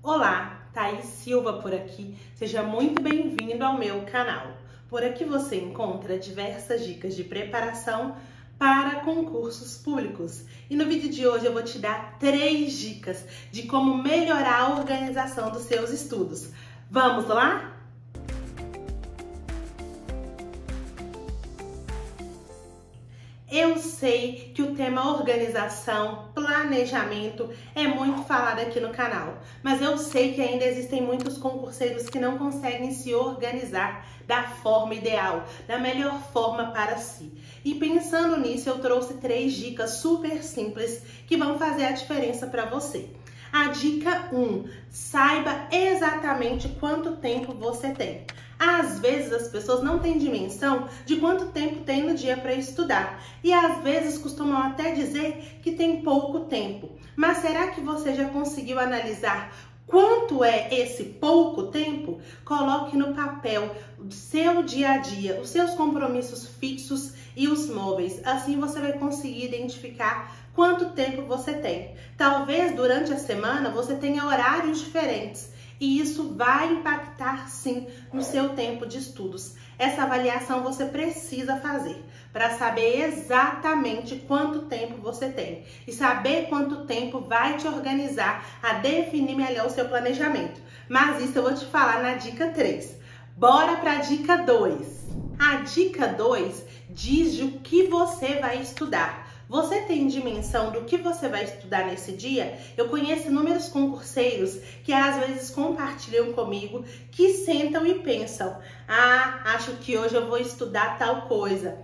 Olá, Thaís Silva por aqui. Seja muito bem-vindo ao meu canal. Por aqui você encontra diversas dicas de preparação para concursos públicos. E no vídeo de hoje eu vou te dar 3 dicas de como melhorar a organização dos seus estudos. Vamos lá? Eu sei que o tema organização, planejamento é muito falado aqui no canal, mas eu sei que ainda existem muitos concurseiros que não conseguem se organizar da forma ideal, da melhor forma para si. E pensando nisso, eu trouxe 3 dicas super simples que vão fazer a diferença para você. A dica 1, saiba exatamente quanto tempo você tem. Às vezes as pessoas não têm dimensão de quanto tempo tem no dia para estudar e às vezes costumam até dizer que tem pouco tempo. Mas será que você já conseguiu analisar quanto é esse pouco tempo? Coloque no papel o seu dia a dia, os seus compromissos fixos e os móveis. Assim você vai conseguir identificar quanto tempo você tem. Talvez durante a semana você tenha horários diferentes. E isso vai impactar sim no seu tempo de estudos. Essa avaliação você precisa fazer para saber exatamente quanto tempo você tem. E saber quanto tempo vai te organizar a definir melhor o seu planejamento. Mas isso eu vou te falar na dica 3. Bora para a dica 2. A dica 2 diz o que você vai estudar. Você tem dimensão do que você vai estudar nesse dia? Eu conheço inúmeros concurseiros que às vezes compartilham comigo, que sentam e pensam: acho que hoje eu vou estudar tal coisa.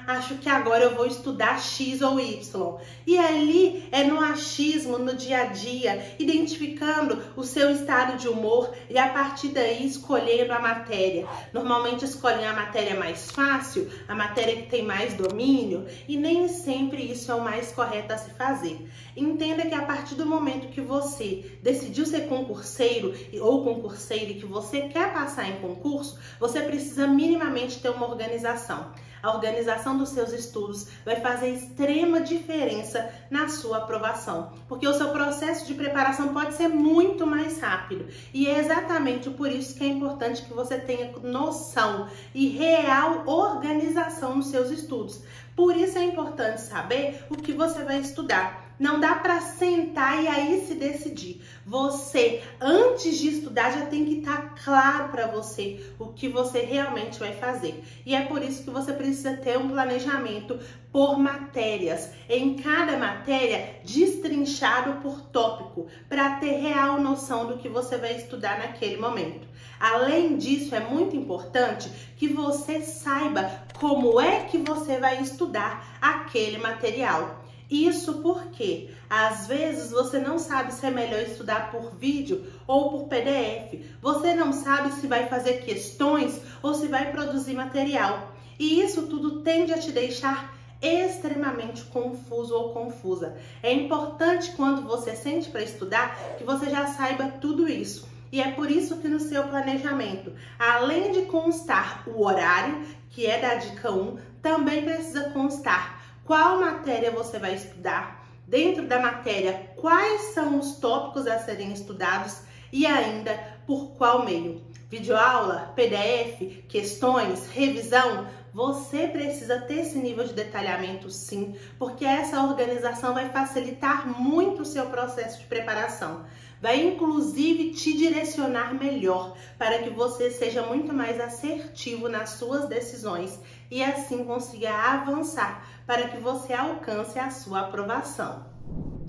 Acho que agora eu vou estudar X ou Y. E ali é no achismo, no dia a dia, identificando o seu estado de humor e a partir daí escolhendo a matéria. Normalmente escolhem a matéria mais fácil, a matéria que tem mais domínio, e nem sempre isso é o mais correto a se fazer. Entenda que a partir do momento que você decidiu ser concurseiro ou concurseira e que você quer passar em concurso, você precisa minimamente ter uma organização. A organização dos seus estudos vai fazer extrema diferença na sua aprovação, porque o seu processo de preparação pode ser muito mais rápido. E é exatamente por isso que é importante que você tenha noção e real organização nos seus estudos. Por isso é importante saber o que você vai estudar. Não dá para sentar e aí se decidir. Você, antes de estudar, já tem que estar claro para você o que você realmente vai fazer. E é por isso que você precisa ter um planejamento por matérias. Em cada matéria, destrinchado por tópico, para ter real noção do que você vai estudar naquele momento. Além disso, é muito importante que você saiba como é que você vai estudar aquele material. Isso porque, às vezes, você não sabe se é melhor estudar por vídeo ou por PDF. Você não sabe se vai fazer questões ou se vai produzir material. E isso tudo tende a te deixar extremamente confuso ou confusa. É importante, quando você sente para estudar, que você já saiba tudo isso. E é por isso que no seu planejamento, além de constar o horário, que é da dica 1, também precisa constar qual matéria você vai estudar, dentro da matéria quais são os tópicos a serem estudados e ainda por qual meio. Videoaula, PDF, questões, revisão, você precisa ter esse nível de detalhamento sim, porque essa organização vai facilitar muito o seu processo de preparação. Vai inclusive te direcionar melhor para que você seja muito mais assertivo nas suas decisões e assim consiga avançar para que você alcance a sua aprovação.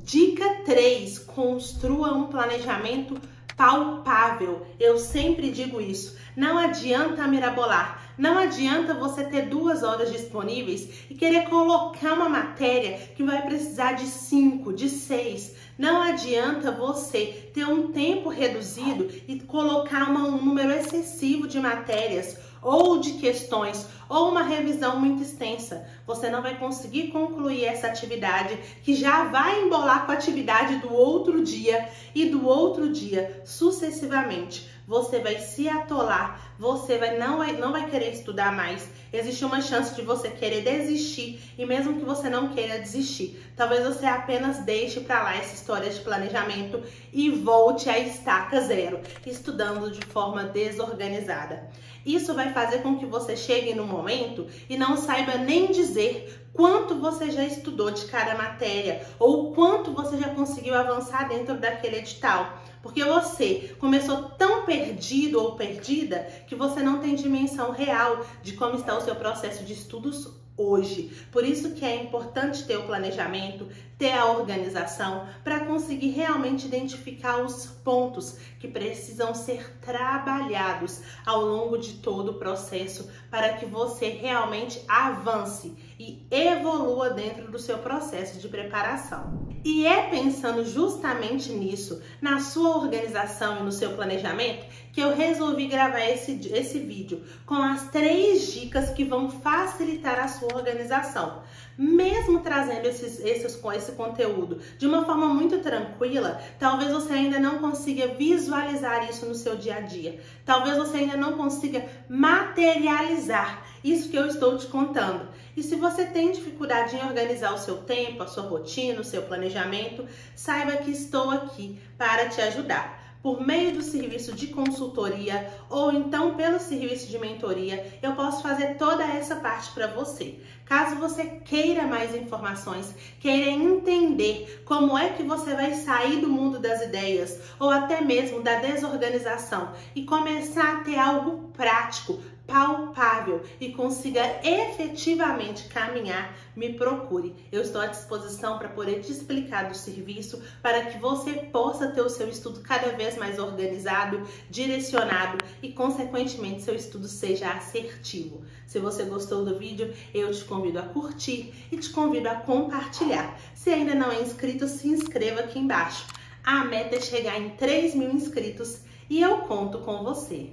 Dica 3, construa um planejamento palpável. Eu sempre digo isso. Não adianta mirabolar. Não adianta você ter 2 horas disponíveis e querer colocar uma matéria que vai precisar de 5, de 6. Não adianta você ter um tempo reduzido e colocar um número excessivo de matérias ou de questões ou uma revisão muito extensa. Você não vai conseguir concluir essa atividade que já vai embolar com a atividade do outro dia e do outro dia sucessivamente. você vai se atolar, você não vai querer estudar mais. Existe uma chance de você querer desistir e mesmo que você não queira desistir, talvez você apenas deixe para lá essa história de planejamento e volte à estaca zero, estudando de forma desorganizada. Isso vai fazer com que você chegue no momento e não saiba nem dizer quanto você já estudou de cada matéria ou quanto você já conseguiu avançar dentro daquele edital. Porque você começou tão perdido ou perdida que você não tem dimensão real de como está o seu processo de estudos hoje. Por isso que é importante ter o planejamento, ter a organização para conseguir realmente identificar os pontos que precisam ser trabalhados ao longo de todo o processo para que você realmente avance e evolua dentro do seu processo de preparação. E é pensando justamente nisso, na sua organização e no seu planejamento, que eu resolvi gravar esse vídeo com as 3 dicas que vão facilitar a sua organização. Mesmo trazendo esse conteúdo de uma forma muito tranquila, talvez você ainda não consiga visualizar isso no seu dia a dia. Talvez você ainda não consiga materializar isso que eu estou te contando. E se você tem dificuldade em organizar o seu tempo, a sua rotina, o seu planejamento, saiba que estou aqui para te ajudar. Por meio do serviço de consultoria ou então pelo serviço de mentoria, eu posso fazer toda essa parte para você. Caso você queira mais informações, queira entender como é que você vai sair do mundo das ideias ou até mesmo da desorganização e começar a ter algo prático, palpável e consiga efetivamente caminhar, me procure. Eu estou à disposição para poder te explicar do serviço para que você possa ter o seu estudo cada vez mais organizado, direcionado e, consequentemente, seu estudo seja assertivo. Se você gostou do vídeo, eu te convido a curtir e te convido a compartilhar. Se ainda não é inscrito, se inscreva aqui embaixo. A meta é chegar em 3.000 inscritos e eu conto com você.